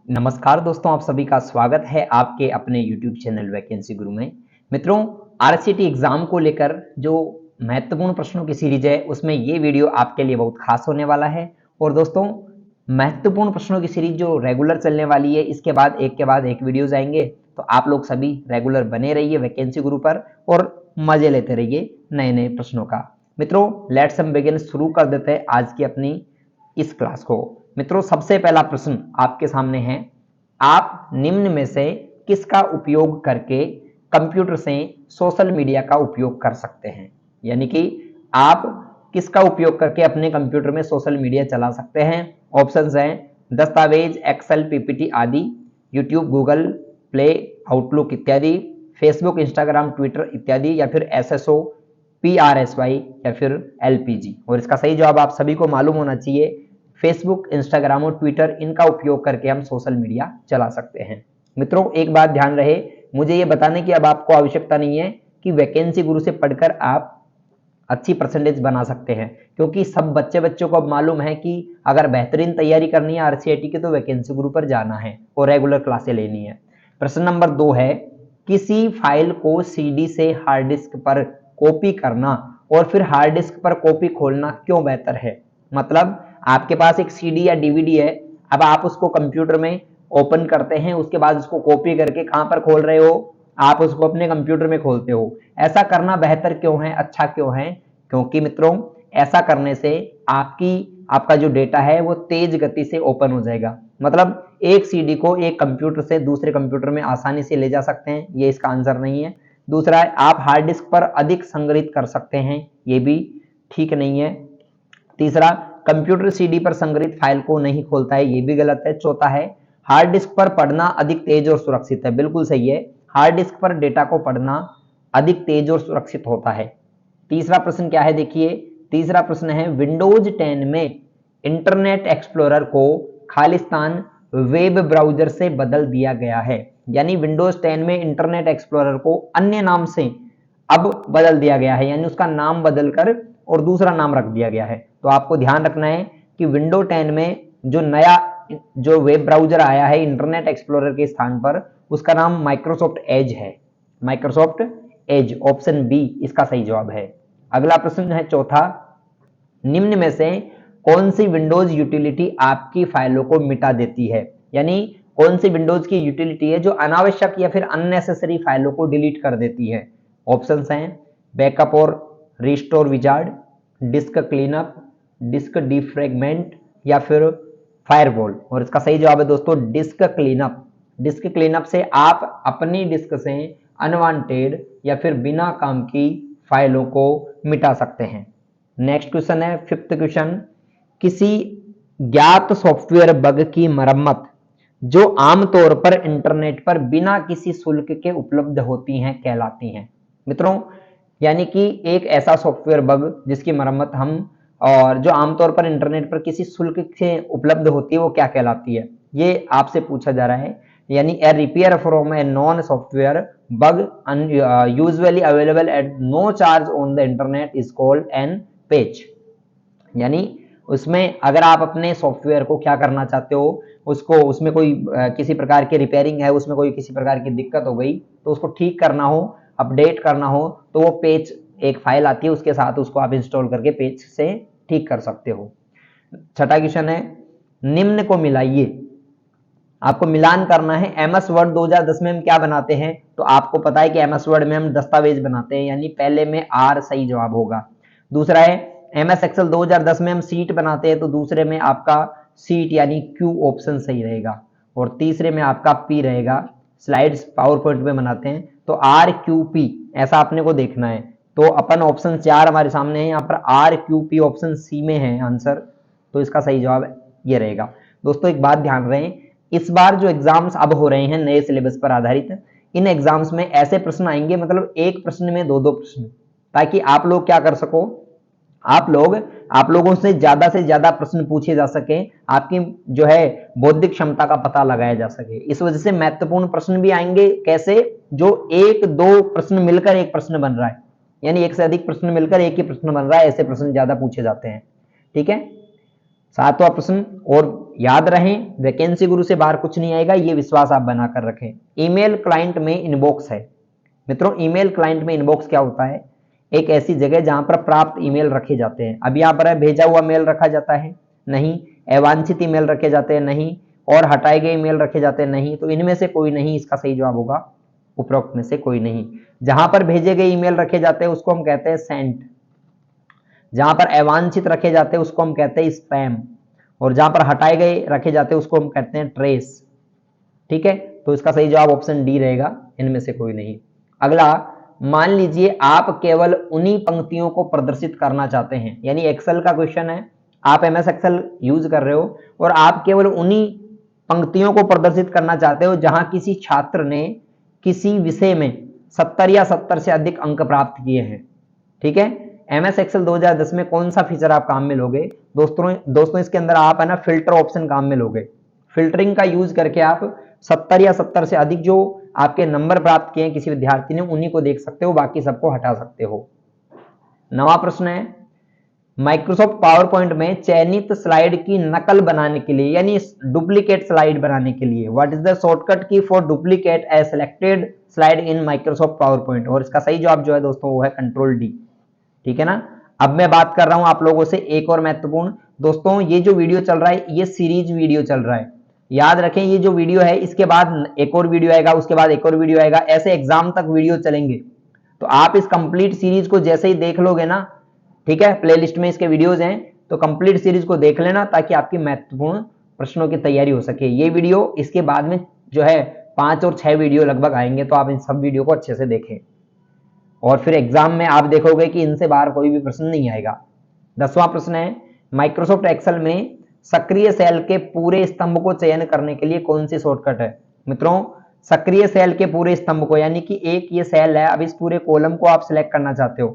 नमस्कार दोस्तों, आप सभी का स्वागत है आपके अपने YouTube चैनल वैकेंसी गुरु में। मित्रों, आरसीटी एग्जाम को लेकर जो महत्वपूर्ण प्रश्नों की सीरीज है उसमें ये वीडियो आपके लिए बहुत खास होने वाला है। और दोस्तों, महत्वपूर्ण प्रश्नों की सीरीज जो रेगुलर चलने वाली है, इसके बाद एक वीडियोज आएंगे, तो आप लोग सभी रेगुलर बने रहिए वैकेंसी गुरु पर और मजे लेते रहिए नए नए प्रश्नों का। मित्रों, लेट्स हम बिगिन, शुरू कर देते हैं आज की अपनी इस क्लास को। मित्रों, सबसे पहला प्रश्न आपके सामने है, आप निम्न में से किसका उपयोग करके कंप्यूटर से सोशल मीडिया का उपयोग कर सकते हैं। यानी कि आप किसका उपयोग करके अपने कंप्यूटर में सोशल मीडिया चला सकते हैं। ऑप्शंस हैं दस्तावेज, एक्सेल, पीपीटी आदि, यूट्यूब, गूगल प्ले, आउटलुक इत्यादि, फेसबुक, इंस्टाग्राम, ट्विटर इत्यादि, या फिर एसएसओ, पीआरएसवाई, या फिर एलपीजी। और इसका सही जवाब आप सभी को मालूम होना चाहिए, फेसबुक, इंस्टाग्राम और ट्विटर, इनका उपयोग करके हम सोशल मीडिया चला सकते हैं। मित्रों, एक बात ध्यान रहे, मुझे ये बताने की अब आपको आवश्यकता नहीं है कि वैकेंसी गुरु से पढ़कर आप अच्छी परसेंटेज बना सकते हैं, क्योंकि सब बच्चों को अब मालूम है कि अगर बेहतरीन तैयारी करनी है आरसीआईटी की तो वैकेंसी गुरु पर जाना है और रेगुलर क्लासें लेनी है। प्रश्न नंबर 2 है, किसी फाइल को सीडी से हार्ड डिस्क पर कॉपी करना और फिर हार्ड डिस्क पर कॉपी खोलना क्यों बेहतर है। मतलब आपके पास एक सीडी या डीवीडी है, अब आप उसको कंप्यूटर में ओपन करते हैं, उसके बाद उसको कॉपी करके कहां पर खोल रहे हो, आप उसको अपने कंप्यूटर में खोलते हो। ऐसा करना बेहतर क्यों है, अच्छा क्यों है? क्योंकि मित्रों, ऐसा करने से आपका जो डेटा है वो तेज गति से ओपन हो जाएगा। मतलब एक सीडी को एक कंप्यूटर से दूसरे कंप्यूटर में आसानी से ले जा सकते हैं, ये इसका आंसर नहीं है। दूसरा है, आप हार्ड डिस्क पर अधिक संग्रहित कर सकते हैं, ये भी ठीक नहीं है। तीसरा, कंप्यूटर सीडी पर संग्रहित फाइल को नहीं खोलता है, ये भी गलत है। चौथा है, हार्ड डिस्क पर पढ़ना अधिक तेज और सुरक्षित है, बिल्कुल सही है। हार्ड डिस्क पर डेटा को पढ़ना अधिक तेज और सुरक्षित होता है। तीसरा प्रश्न क्या है, देखिए तीसरा प्रश्न है, विंडोज 10 में इंटरनेट एक्सप्लोरर को खालिस्तान वेब ब्राउजर से बदल दिया गया है। यानी विंडोज 10 में इंटरनेट एक्सप्लोरर को अन्य नाम से अब बदल दिया गया है, यानी उसका नाम बदलकर और दूसरा नाम रख दिया गया है। तो आपको ध्यान रखना है कि विंडो 10 में जो नया जो वेब ब्राउजर आया है इंटरनेट एक्सप्लोरर के स्थान पर, उसका नाम माइक्रोसॉफ्ट एज है। माइक्रोसॉफ्ट एज, ऑप्शन बी इसका सही जवाब है। अगला प्रश्न है चौथा, निम्न में से कौन सी विंडोज यूटिलिटी आपकी फाइलों को मिटा देती है। यानी कौन सी विंडोज की यूटिलिटी है जो अनावश्यक या फिर अननेसेसरी फाइलों को डिलीट कर देती है। ऑप्शंस हैं बैकअप और restore wizard, disk cleanup, disk defragment, या फिर फायरवॉल। और इसका सही जवाब है दोस्तों डिस्क क्लीनअप। डिस्क क्लीनअप से आप अपनी डिस्क से अनवांटेड या फिर बिना काम की फाइलों को मिटा सकते हैं। नेक्स्ट क्वेश्चन है, फिफ्थ क्वेश्चन, किसी ज्ञात सॉफ्टवेयर बग की मरम्मत जो आमतौर पर इंटरनेट पर बिना किसी शुल्क के उपलब्ध होती हैं कहलाती हैं। मित्रों, यानी कि एक ऐसा सॉफ्टवेयर बग जिसकी मरम्मत हम और जो आमतौर पर इंटरनेट पर किसी शुल्क से उपलब्ध होती है वो क्या कहलाती है, ये आपसे पूछा जा रहा है। यानी a repair from a non software bug usually available at no charge on the internet is called an patch. यानी उसमें अगर आप अपने सॉफ्टवेयर को क्या करना चाहते हो, उसको उसमें कोई किसी प्रकार की रिपेयरिंग है, उसमें कोई किसी प्रकार की दिक्कत हो गई तो उसको ठीक करना हो, अपडेट करना हो, तो वो पेज एक फाइल आती है, उसके साथ उसको आप इंस्टॉल करके पेज से ठीक कर सकते हो। छठा क्वेश्चन है, निम्न को मिलाइए। आपको मिलान करना है। एमएस वर्ड 2010 में हम क्या बनाते हैं, तो आपको पता है कि एमएस वर्ड में हम दस्तावेज बनाते हैं, यानी पहले में आर सही जवाब होगा। दूसरा है, एमएस एक्सेल 2010 में हम सीट बनाते हैं, तो दूसरे में आपका सीट यानी क्यू ऑप्शन सही रहेगा। और तीसरे में आपका पी रहेगा, स्लाइड्स पावर पॉइंट में बनाते हैं, तो आर क्यू पी ऐसा आपने को देखना है। तो अपन ऑप्शन 4 हमारे सामने है, यहाँ पर R Q P option C में है आंसर, तो इसका सही जवाब ये रहेगा। दोस्तों, एक बात ध्यान रहे, इस बार जो एग्जाम्स अब हो रहे हैं नए सिलेबस पर आधारित, इन एग्जाम्स में ऐसे प्रश्न आएंगे, मतलब एक प्रश्न में दो प्रश्न, ताकि आप लोग क्या कर सको, आप लोगों से ज्यादा प्रश्न पूछे जा सके, आपकी जो है बौद्धिक क्षमता का पता लगाया जा सके। इस वजह से महत्वपूर्ण प्रश्न भी आएंगे, कैसे, जो एक दो प्रश्न मिलकर एक प्रश्न बन रहा है, यानी एक से अधिक प्रश्न मिलकर एक ही प्रश्न बन रहा है, ऐसे प्रश्न ज्यादा पूछे जाते हैं। ठीक है, सातवां प्रश्न, और याद रहें वैकेंसी गुरु से बाहर कुछ नहीं आएगा, ये विश्वास आप बनाकर रखें। ईमेल क्लाइंट में इनबॉक्स है। मित्रों ईमेल क्लाइंट में इनबॉक्स क्या होता है? एक ऐसी जगह जहां पर प्राप्त ईमेल रखे जाते हैं। अब यहाँ पर है भेजा हुआ मेल रखा जाता है? नहीं। अवांछित ईमेल रखे जाते हैं? नहीं। और हटाए गए ईमेल रखे जाते हैं? नहीं। तो इनमें से कोई नहीं, इसका सही जवाब होगा उपरोक्त में से कोई नहीं। जहां पर भेजे गए ईमेल रखे जाते हैं उसको हम कहते हैं सेंट, जहां पर अवांछित रखे जाते हैं उसको हम कहते हैं स्पैम, और जहां पर हटाए गए रखे जाते हैं उसको हम कहते हैं ट्रेस। ठीक है, तो इसका सही जवाब ऑप्शन डी रहेगा, इनमें से कोई नहीं। अगला, मान लीजिए आप केवल उन्हीं पंक्तियों को प्रदर्शित करना चाहते हैं, यानी एक्सेल का क्वेश्चन है, आप एमएस एक्सेल यूज कर रहे हो और आप केवल उन्हीं पंक्तियों को प्रदर्शित करना चाहते हो जहां किसी छात्र ने किसी विषय में 70 या 70 से अधिक अंक प्राप्त किए हैं। ठीक है, एमएस एक्सेल 2010 में कौन सा फीचर आप काम में लोगे? दोस्तों इसके अंदर आप है ना फिल्टर ऑप्शन काम में लोगे। फिल्टरिंग का यूज करके आप 70 या 70 से अधिक जो आपके नंबर प्राप्त किए हैं किसी विद्यार्थी ने, उन्हीं को देख सकते हो, बाकी सबको हटा सकते हो। नवा प्रश्न है, माइक्रोसॉफ्ट पावर पॉइंट में चयनित स्लाइड की नकल बनाने के लिए, यानी डुप्लीकेट स्लाइड बनाने के लिए, व्हाट इज द शॉर्टकट की for duplicate A selected slide in Microsoft power point? और इसका सही जवाब जो है दोस्तों वो है कंट्रोल डी। ठीक है ना। अब मैं बात कर रहा हूं आप लोगों से एक और महत्वपूर्ण, दोस्तों ये जो वीडियो चल रहा है ये सीरीज वीडियो चल रहा है, याद रखें ये जो वीडियो है इसके बाद एक और वीडियो आएगा, उसके बाद एक और वीडियो आएगा, ऐसे एग्जाम तक वीडियो चलेंगे। तो आप इस कंप्लीट सीरीज को जैसे ही देख लोगे ना, ठीक है, प्लेलिस्ट में इसके वीडियोज हैं, तो कंप्लीट सीरीज को देख लेना ताकि आपकी महत्वपूर्ण प्रश्नों की तैयारी हो सके। ये वीडियो इसके बाद में जो है 5 और 6 वीडियो लगभग आएंगे, तो आप इन सब वीडियो को अच्छे से देखें और फिर एग्जाम में आप देखोगे कि इनसे बाहर कोई भी प्रश्न नहीं आएगा। 10वां प्रश्न है, माइक्रोसॉफ्ट एक्सेल में सक्रिय सेल के पूरे स्तंभ को चयन करने के लिए कौन सी शॉर्टकट है? मित्रों सक्रिय सेल के पूरे स्तंभ को, यानी कि एक ये सेल है, अब इस पूरे कॉलम को आप सिलेक्ट करना चाहते हो,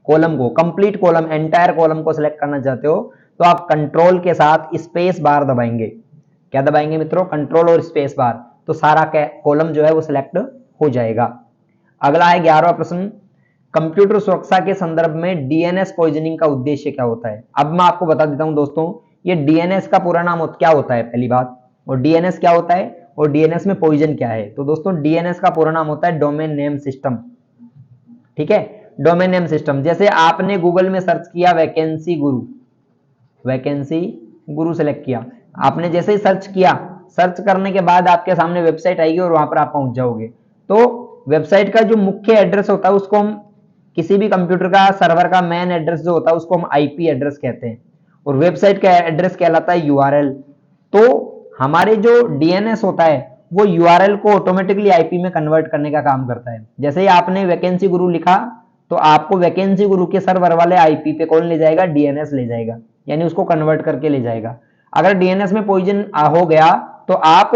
कॉलम को, कंप्लीट कॉलम, एंटायर कॉलम को सिलेक्ट करना चाहते हो, तो आप कंट्रोल के साथ स्पेस बार दबाएंगे। क्या दबाएंगे मित्रों? कंट्रोल और स्पेस बार, तो सारा कॉलम जो है वो सिलेक्ट हो जाएगा। अगला है 11वां प्रश्न, कंप्यूटर सुरक्षा के संदर्भ में डीएनएस पॉइजनिंग का उद्देश्य क्या होता है? अब मैं आपको बता देता हूं दोस्तों, ये डीएनएस का पूरा नाम क्या होता है पहली बात, और डीएनएस क्या होता है और डीएनएस में पॉइजन क्या है? तो दोस्तों डीएनएस का पूरा नाम होता है डोमेन नेम सिस्टम। ठीक है, डोमेन नेम सिस्टम। जैसे आपने गूगल में सर्च किया वैकेंसी गुरु, वैकेंसी गुरु सेलेक्ट किया, आपने जैसे ही सर्च किया, सर्च करने के बाद आपके सामने वेबसाइट आएगी और वहां पर आप पहुंच जाओगे। तो वेबसाइट का जो मुख्य एड्रेस होता है उसको हम, किसी भी कंप्यूटर का सर्वर का मेन एड्रेस जो होता है उसको हम आईपी एड्रेस कहते हैं, और वेबसाइट का एड्रेस कहलाता है यूआरएल। तो हमारे जो डीएनएस होता है वो यूआरएल को ऑटोमेटिकली आईपी में कन्वर्ट करने का काम करता है। जैसे ही आपने वैकेंसी गुरु लिखा तो आपको वैकेंसी गुरु के सर्वर वाले आईपी पे कौन ले जाएगा? डीएनएस ले जाएगा, यानी उसको कन्वर्ट करके ले जाएगा। अगर डीएनएस में पॉइजन हो गया तो आप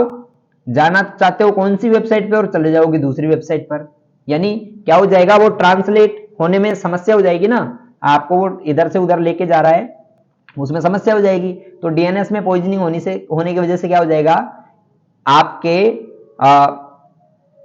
जाना चाहते हो कौन सी वेबसाइट पे और चले जाओगे दूसरी वेबसाइट पर, यानी क्या हो जाएगा, वो ट्रांसलेट होने में समस्या हो जाएगी ना, आपको वो इधर से उधर लेके जा रहा है, उसमें समस्या हो जाएगी। तो डीएनएस में पॉइजनिंग होने की वजह से क्या हो जाएगा, आपके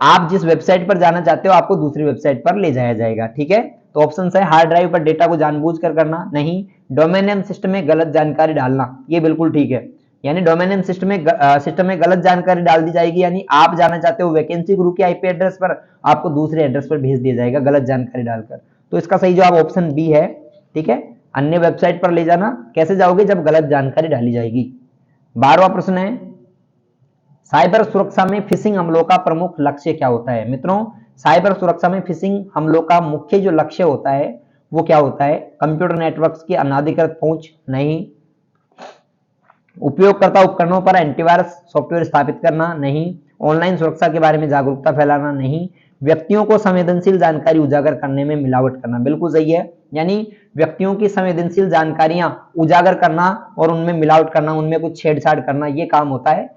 आप जिस वेबसाइट पर जाना चाहते हो आपको दूसरी वेबसाइट पर ले जाया जाएगा। ठीक है, तो ऑप्शन है हार्ड ड्राइव पर डेटा को जानबूझकर करना, नहीं। डोमेन नेम सिस्टम में गलत जानकारी डालना, ये बिल्कुल ठीक है, यानी डोमेन नेम सिस्टम में गलत जानकारी डाल दी जाएगी, यानी आप जाना चाहते हो वैकेंसी गुरु के आईपी एड्रेस पर, आपको दूसरे एड्रेस पर भेज दिया जाएगा गलत जानकारी डालकर। तो इसका सही जवाब ऑप्शन बी है। ठीक है, अन्य वेबसाइट पर ले जाना कैसे जाओगे? जब गलत जानकारी डाली जाएगी। 12वां प्रश्न है, साइबर सुरक्षा में फिशिंग हमलों का प्रमुख लक्ष्य क्या होता है? मित्रों साइबर सुरक्षा में फिशिंग हमलों का मुख्य जो लक्ष्य होता है वो क्या होता है? कंप्यूटर नेटवर्क्स की अनाधिकृत पहुंच, नहीं। उपयोगकर्ता उपकरणों पर एंटीवायरस सॉफ्टवेयर स्थापित करना, नहीं। ऑनलाइन सुरक्षा के बारे में जागरूकता फैलाना, नहीं। व्यक्तियों को संवेदनशील जानकारी उजागर करने में मिलावट करना, बिल्कुल सही है, यानी व्यक्तियों की संवेदनशील जानकारियां उजागर करना और उनमें मिलावट करना, उनमें कुछ छेड़छाड़ करना, ये काम होता है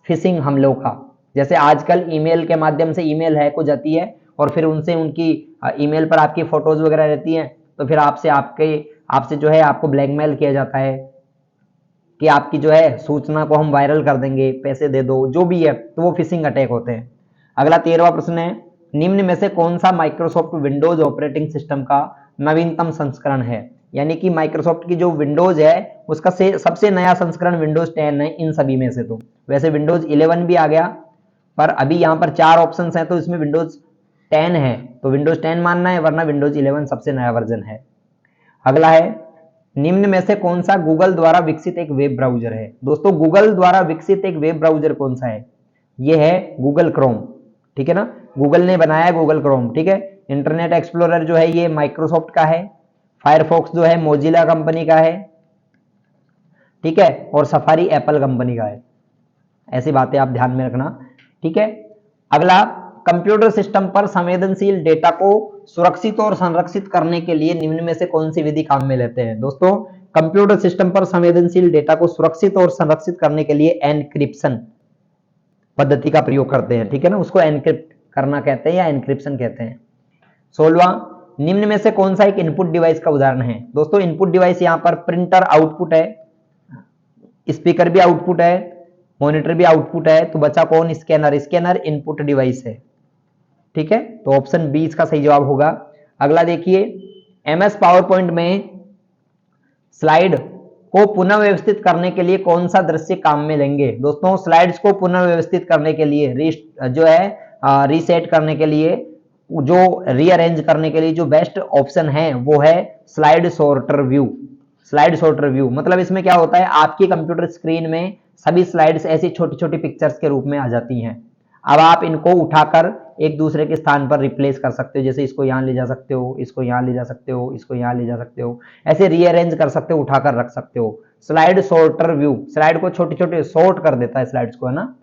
फिशिंग हमलों का। जैसे आजकल ईमेल के माध्यम से ईमेल हैक हो जाती है और फिर उनसे उनकी ईमेल पर आपकी फोटोज वगैरह रहती हैं, तो फिर आपसे जो है आपको ब्लैकमेल किया जाता है कि आपकी जो है सूचना को हम वायरल कर देंगे, पैसे दे दो, जो भी है, तो वो फिशिंग अटैक होते हैं। अगला 13वां प्रश्न है, निम्न में से कौन सा माइक्रोसॉफ्ट विंडोज ऑपरेटिंग सिस्टम का नवीनतम संस्करण है? यानी कि माइक्रोसॉफ्ट की जो विंडोज है उसका सबसे नया संस्करण विंडोज 10 है इन सभी में से। तो वैसे विंडोज 11 भी आ गया, पर अभी यहाँ पर 4 ऑप्शन हैं तो इसमें विंडोज 10 है, तो विंडोज 10 मानना है, वरना विंडोज 11 सबसे नया वर्जन है। अगला है, निम्न में से कौन सा गूगल द्वारा विकसित एक वेब ब्राउजर है? दोस्तों गूगल द्वारा विकसित एक वेब ब्राउजर कौन सा है? ये है गूगल क्रोम, ठीक है ना, गूगल ने बनाया गूगल क्रोम, ठीक है। इंटरनेट एक्सप्लोरर जो है ये माइक्रोसॉफ्ट का है, फायरफॉक्स जो है मोजिला कंपनी का है, ठीक है, और सफारी एप्पल कंपनी का है। ऐसी बातें आप ध्यान में रखना, ठीक है। अगला, कंप्यूटर सिस्टम पर संवेदनशील डेटा को सुरक्षित और संरक्षित करने के लिए निम्न में से कौन सी विधि काम में लेते हैं? दोस्तों कंप्यूटर सिस्टम पर संवेदनशील डेटा को सुरक्षित और संरक्षित करने के लिए एनक्रिप्शन पद्धति का प्रयोग करते हैं, ठीक है ना, उसको एनक्रिप्ट करना कहते हैं या एनक्रिप्शन कहते हैं। 16वां, निम्न में से कौन सा एक इनपुट डिवाइस का उदाहरण है? दोस्तों इनपुट डिवाइस यहां पर प्रिंटर आउटपुट है, स्पीकर भी आउटपुट है, मॉनिटर भी आउटपुट है, तो बचा कौन? स्कैनर। स्कैनर इनपुट डिवाइस है, ठीक है, तो ऑप्शन बी इसका सही जवाब होगा। अगला देखिए, एमएस पावर पॉइंट में स्लाइड को पुनः व्यवस्थित करने के लिए कौन सा दृश्य काम में लेंगे? दोस्तों स्लाइड्स को पुनः व्यवस्थित करने के लिए जो है रीसेट करने के लिए, जो रीअरेंज करने के लिए जो बेस्ट ऑप्शन है वो है slide sorter view. Slide sorter view मतलब इसमें क्या होता है, आपकी कंप्यूटर स्क्रीन में सभी स्लाइड्स ऐसी छोटी छोटी पिक्चर्स के रूप में आ जाती हैं। अब आप इनको उठाकर एक दूसरे के स्थान पर रिप्लेस कर सकते हो, जैसे इसको यहाँ ले जा सकते हो, इसको यहाँ ले जा सकते हो, इसको यहाँ ले जा सकते हो, ऐसे रीअरेंज कर सकते हो, उठाकर रख सकते हो। स्लाइड सॉर्टर व्यू स्लाइड को छोटे छोटे सॉर्ट कर देता है स्लाइड्स को, है ना।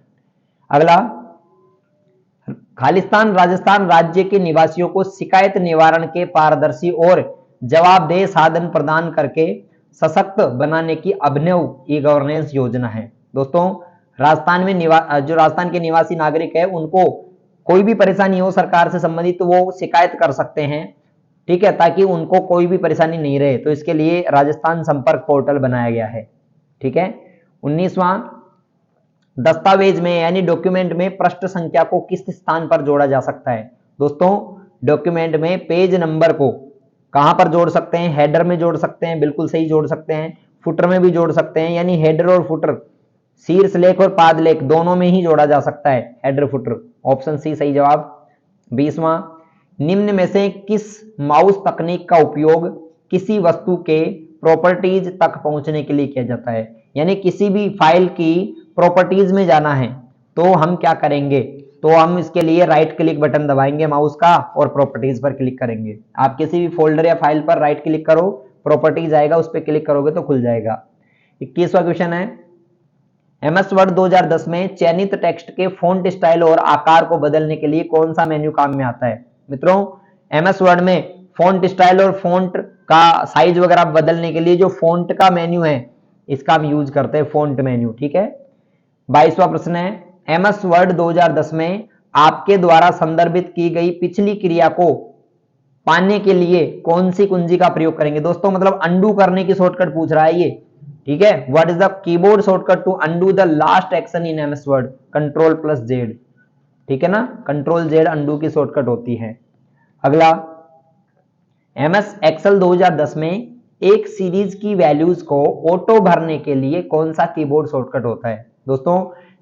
अगला, खालिस्तान राजस्थान राज्य के निवासियों को शिकायत निवारण के पारदर्शी और जवाबदेह साधन प्रदान करके सशक्त बनाने की अभिनव ई गवर्नेंस योजना है। दोस्तों राजस्थान में जो राजस्थान के निवासी नागरिक है उनको कोई भी परेशानी हो सरकार से संबंधित तो वो शिकायत कर सकते हैं, ठीक है, ताकि उनको कोई भी परेशानी नहीं रहे, तो इसके लिए राजस्थान संपर्क पोर्टल बनाया गया है, ठीक है। 19वां, दस्तावेज में यानी डॉक्यूमेंट में पृष्ठ संख्या को किस स्थान पर जोड़ा जा सकता है? दोस्तों डॉक्यूमेंट में पेज नंबर को कहां पर जोड़ सकते हैं? हेडर में जोड़ सकते हैं, बिल्कुल सही जोड़ सकते हैं, फुटर में भी जोड़ सकते हैं, यानी हेडर और फुटर शीर्ष लेख और पाद लेख दोनों में ही जोड़ा जा सकता है हेडर फुटर, ऑप्शन सी सही जवाब। 20वां, निम्न में से किस माउस तकनीक का उपयोग किसी वस्तु के प्रॉपर्टीज तक पहुंचने के लिए किया जाता है? यानी किसी भी फाइल की प्रॉपर्टीज में जाना है तो हम क्या करेंगे, तो हम इसके लिए राइट क्लिक बटन दबाएंगे माउस का और प्रॉपर्टीज पर क्लिक करेंगे। आप किसी भी फोल्डर या फाइल पर राइट क्लिक करो, प्रॉपर्टीज आएगा, उस पर क्लिक करोगे तो खुल जाएगा। 21वां क्वेश्चन है, एमएस वर्ड 2010 में चयनित टेक्स्ट के फॉन्ट स्टाइल और आकार को बदलने के लिए कौन सा मेन्यू काम में आता है? मित्रों एमएस वर्ड में फॉन्ट स्टाइल और फॉन्ट का साइज वगैरह बदलने के लिए जो फॉन्ट का मेन्यू है इसका हम यूज करते हैं, फॉन्ट मेन्यू, ठीक है। 22वां प्रश्न है, एमएस वर्ड 2010 में आपके द्वारा संदर्भित की गई पिछली क्रिया को पाने के लिए कौन सी कुंजी का प्रयोग करेंगे? दोस्तों मतलब अंडू करने की शॉर्टकट पूछ रहा है ये, ठीक है। What is the keyboard shortcut to undo the last action in MS Word? Control plus Z, ठीक है ना, कंट्रोल जेड अंडू की शॉर्टकट होती है। अगला, एमएस एक्सेल 2010 में एक सीरीज की वैल्यूज को ऑटो भरने के लिए कौन सा कीबोर्ड शॉर्टकट होता है? दोस्तों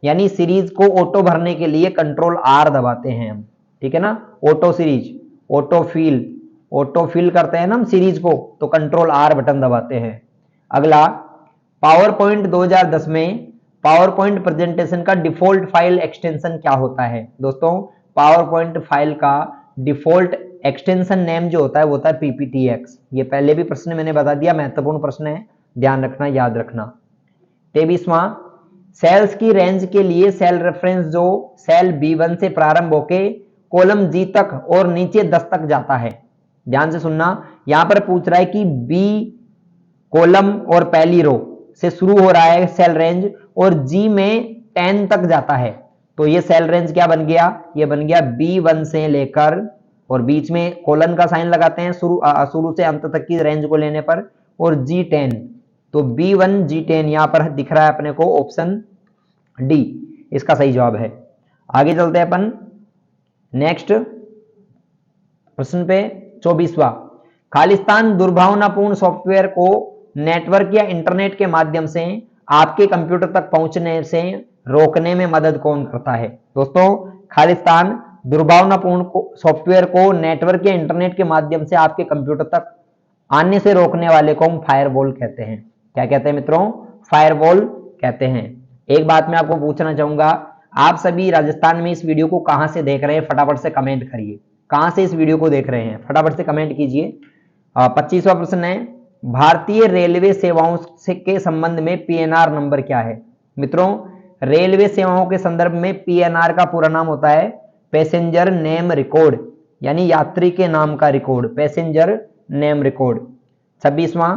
यानी सीरीज को ऑटो भरने के लिए कंट्रोल आर दबाते हैं हम, ठीक है ना, ऑटो सीरीज, ऑटो फिल करते हैं ना हम सीरीज को, तो कंट्रोल आर बटन दबाते हैं। अगला, पावर पॉइंट 2010 में पावर पॉइंट प्रेजेंटेशन का डिफॉल्ट फाइल एक्सटेंशन क्या होता है? दोस्तों पावर पॉइंट फाइल का डिफॉल्ट एक्सटेंशन नेम जो होता है वो होता है पीपीटीएक्स। ये पहले भी प्रश्न मैंने बता दिया, महत्वपूर्ण प्रश्न है, ध्यान रखना, याद रखना। 23वां, सेल्स की रेंज के लिए सेल रेफरेंस जो सेल B1 से प्रारंभ होके कॉलम G तक और नीचे 10 तक जाता है। ध्यान से सुनना, यहां पर पूछ रहा है कि B कॉलम और पहली रो से शुरू हो रहा है सेल रेंज और G में 10 तक जाता है, तो ये सेल रेंज क्या बन गया? ये बन गया B1 से लेकर, और बीच में कोलन का साइन लगाते हैं शुरू से अंत तक की रेंज को लेने पर, और G10, तो B1 G10 यहां पर दिख रहा है अपने को, ऑप्शन डी इसका सही जवाब है। आगे चलते हैं अपन नेक्स्ट प्रश्न पे। 24वां, खालिस्तान दुर्भावनापूर्ण सॉफ्टवेयर को नेटवर्क या इंटरनेट के माध्यम से आपके कंप्यूटर तक पहुंचने से रोकने में मदद कौन करता है? दोस्तों, खालिस्तान दुर्भावनापूर्ण सॉफ्टवेयर को नेटवर्क या इंटरनेट के माध्यम से आपके कंप्यूटर तक आने से रोकने वाले को हम फायरवॉल कहते हैं। क्या कहते हैं मित्रों? फायरवॉल कहते हैं। एक बात मैं आपको पूछना चाहूंगा, आप सभी राजस्थान में इस वीडियो को कहां से देख रहे हैं? फटाफट से कमेंट करिए, कहां से इस वीडियो को देख रहे हैं? फटाफट से कमेंट कीजिए। 25वां प्रश्न है, भारतीय रेलवे सेवाओं से के संबंध में पीएनआर नंबर क्या है? मित्रों, रेलवे सेवाओं के संदर्भ में पीएनआर का पूरा नाम होता है पैसेंजर नेम रिकॉर्ड, यानी यात्री के नाम का रिकॉर्ड, पैसेंजर नेम रिकॉर्ड। 26वां,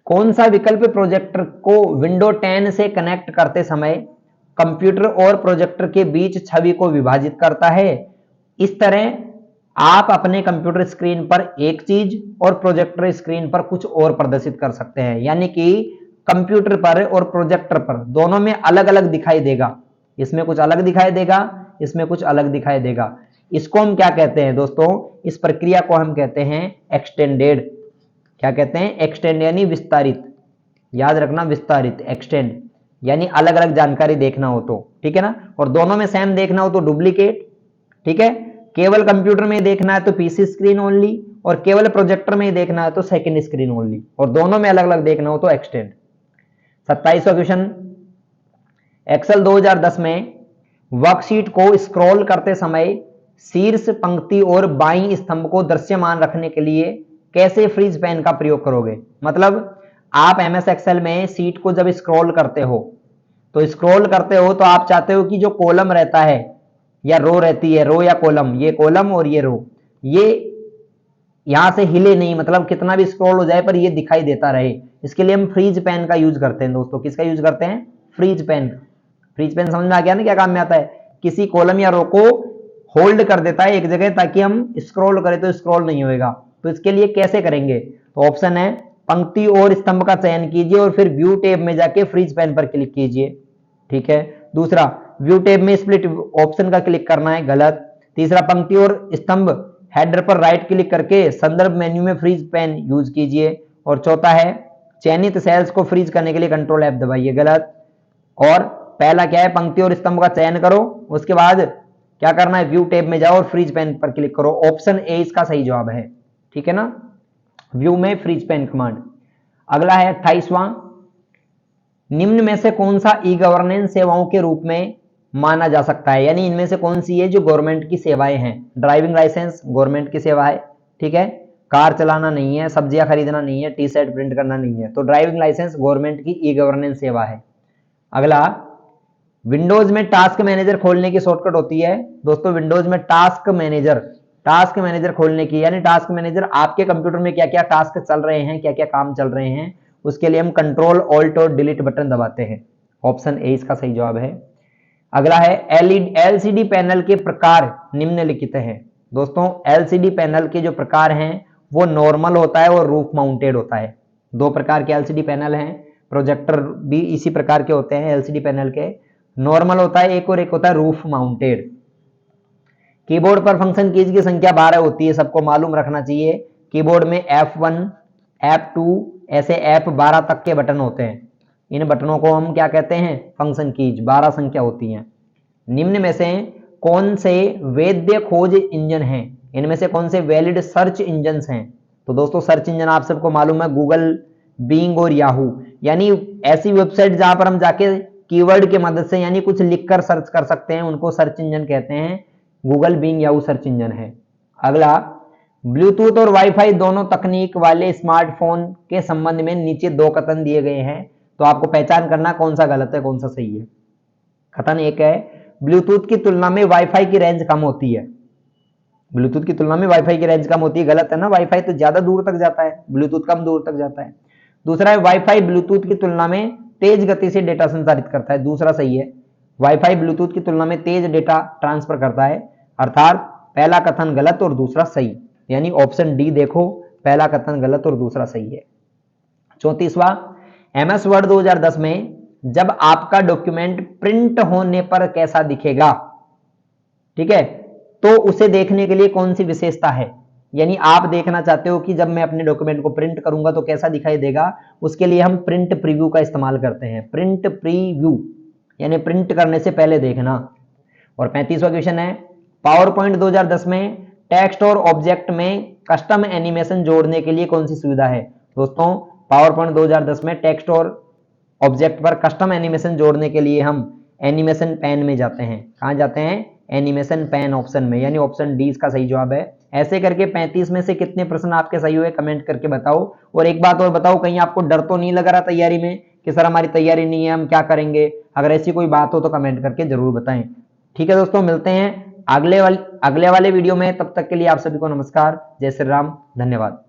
कौन सा विकल्प प्रोजेक्टर को विंडो 10 से कनेक्ट करते समय कंप्यूटर और प्रोजेक्टर के बीच छवि को विभाजित करता है? इस तरह आप अपने कंप्यूटर स्क्रीन पर एक चीज और प्रोजेक्टर स्क्रीन पर कुछ और प्रदर्शित कर सकते हैं, यानी कि कंप्यूटर पर और प्रोजेक्टर पर दोनों में अलग अलग दिखाई देगा। इसमें कुछ अलग दिखाई देगा, इसमें कुछ अलग दिखाई देगा। इसको हम क्या कहते हैं दोस्तों? इस प्रक्रिया को हम कहते हैं एक्सटेंडेड। क्या कहते हैं? एक्सटेंड, यानी विस्तारित। याद रखना, विस्तारित, एक्सटेंड, यानी अलग अलग जानकारी देखना हो तो, ठीक है ना। और दोनों में सेम देखना हो तो डुप्लीकेट, ठीक है। केवल कंप्यूटर में देखना है तो पीसी स्क्रीन ओनली, और केवल प्रोजेक्टर में देखना है तो सेकंड स्क्रीन ओनली, और दोनों में अलग अलग देखना हो तो एक्सटेंड। 27वां क्वेश्चन, एक्सेल 2010 में वर्कशीट को स्क्रॉल करते समय शीर्ष पंक्ति और बाईं स्तंभ को दृश्यमान रखने के लिए कैसे फ्रीज पेन का प्रयोग करोगे? मतलब आप एमएस एक्सेल में सीट को जब स्क्रॉल करते हो तो आप चाहते हो कि जो कॉलम रहता है या रो रहती है, रो या कॉलम, ये कॉलम और ये रो, ये यहां से हिले नहीं, मतलब कितना भी स्क्रॉल हो जाए पर ये दिखाई देता रहे। इसके लिए हम फ्रीज पेन का यूज करते हैं दोस्तों। किसका यूज करते हैं? Freeze pen. फ्रीज पेन समझ में आ गया ना क्या काम में आता है? किसी कॉलम या रो को होल्ड कर देता है एक जगह, ताकि हम स्क्रॉल करें तो स्क्रॉल नहीं होएगा। तो इसके लिए कैसे करेंगे? तो ऑप्शन है, पंक्ति और स्तंभ का चयन कीजिए और फिर व्यू टैब में जाके फ्रीज पेन पर क्लिक कीजिए, ठीक है। दूसरा, व्यू टैब में स्प्लिट ऑप्शन का क्लिक करना है, गलत। तीसरा, पंक्ति और स्तंभ हेडर पर राइट क्लिक करके संदर्भ मेन्यू में फ्रीज पेन यूज कीजिए। और चौथा है, चयनित सेल्स को फ्रीज करने के लिए कंट्रोल F दबाइए, गलत। और पहला क्या है? पंक्ति और स्तंभ का चयन करो, उसके बाद क्या करना है? व्यू टैब में जाओ और फ्रीज पेन पर क्लिक करो। ऑप्शन ए इसका सही जवाब है, ठीक है ना, व्यू में फ्रीज पेन कमांड। अगला है 28वां, निम्न में से कौन सा ई गवर्नेंस सेवाओं के रूप में माना जा सकता है? यानी इनमें से कौन सी है जो गवर्नमेंट की सेवाएं हैं? ड्राइविंग लाइसेंस गवर्नमेंट की सेवा है, ठीक है। कार चलाना नहीं है, सब्जियां खरीदना नहीं है, टी शर्ट प्रिंट करना नहीं है, तो ड्राइविंग लाइसेंस गवर्नमेंट की ई गवर्नेंस सेवा है। अगला, विंडोज में टास्क मैनेजर खोलने की शॉर्टकट होती है दोस्तों। विंडोज में टास्क मैनेजर खोलने की, यानी टास्क मैनेजर आपके कंप्यूटर में क्या क्या टास्क चल रहे हैं, क्या क्या काम चल रहे हैं, उसके लिए हम कंट्रोल ऑल्ट और डिलीट बटन दबाते हैं। ऑप्शन ए इसका सही जवाब है। अगला है, एलसीडी पैनल के प्रकार निम्नलिखित हैं। दोस्तों, एलसीडी पैनल के जो प्रकार हैं वो नॉर्मल होता है और रूफ माउंटेड होता है। दो प्रकार के एलसीडी पैनल हैं, प्रोजेक्टर भी इसी प्रकार के होते हैं एलसीडी पैनल के। नॉर्मल होता है एक, और एक होता है रूफ माउंटेड। कीबोर्ड पर फंक्शन कीज की संख्या 12 होती है, सबको मालूम रखना चाहिए। कीबोर्ड में F1, F2 ऐसे F12 तक के बटन होते हैं। इन बटनों को हम क्या कहते हैं? Function keys. 12 संख्या होती हैं। निम्न में से कौन से वैध खोज इंजन हैं? इनमें से कौन से वैलिड सर्च इंजन हैं? तो दोस्तों, सर्च इंजन आप सबको मालूम है, गूगल, बिंग और याहू, यानी ऐसी वेबसाइट जहां पर हम जाके कीवर्ड के मदद से यानी कुछ लिखकर सर्च कर सकते हैं, उनको सर्च इंजन कहते हैं। Google, Bing, Yahoo search engine है। अगला, ब्लूटूथ और वाईफाई दोनों तकनीक वाले स्मार्टफोन के संबंध में नीचे दो कथन दिए गए हैं, तो आपको पहचान करना कौन सा गलत है, कौन सा सही है। कथन एक है, ब्लूटूथ की तुलना में वाईफाई की रेंज कम होती है। ब्लूटूथ की तुलना में वाईफाई की रेंज कम होती है, गलत है ना। वाईफाई तो ज्यादा दूर तक जाता है, ब्लूटूथ कम दूर तक जाता है। दूसरा है, वाईफाई ब्लूटूथ की तुलना में तेज गति से डेटा संचारित करता है, दूसरा सही है। वाईफाई ब्लूटूथ की तुलना में तेज डेटा ट्रांसफर करता है, अर्थात पहला कथन गलत और दूसरा सही, यानी ऑप्शन डी देखो, पहला कथन गलत और दूसरा सही है। 34वां, एमएस वर्ड 2010 में जब आपका डॉक्यूमेंट प्रिंट होने पर कैसा दिखेगा, ठीक है, तो उसे देखने के लिए कौन सी विशेषता है? यानी आप देखना चाहते हो कि जब मैं अपने डॉक्यूमेंट को प्रिंट करूंगा तो कैसा दिखाई देगा, उसके लिए हम प्रिंट प्रीव्यू का इस्तेमाल करते हैं। प्रिंट प्रीव्यू यानी प्रिंट करने से पहले देखना। और 35वां क्वेश्चन है, पावर पॉइंट 2010 में टेक्स्ट और ऑब्जेक्ट में कस्टम एनिमेशन जोड़ने के लिए कौन सी सुविधा है? दोस्तों, पावर पॉइंट 2010 में टेक्स्ट और ऑब्जेक्ट पर कस्टम एनिमेशन जोड़ने के लिए हम एनिमेशन पैन में जाते हैं। कहां जाते हैं? एनिमेशन पैन ऑप्शन में, यानी ऑप्शन डी इसका सही जवाब है। ऐसे करके 35 में से कितने प्रश्न आपके सही हुए कमेंट करके बताओ। और एक बात और बताओ, कहीं आपको डर तो नहीं लग रहा तैयारी में कि सर हमारी तैयारी नहीं है, हम क्या करेंगे? अगर ऐसी कोई बात हो तो कमेंट करके जरूर बताएं। ठीक है दोस्तों, मिलते हैं अगले वाले वीडियो में। तब तक के लिए आप सभी को नमस्कार, जय श्री राम, धन्यवाद।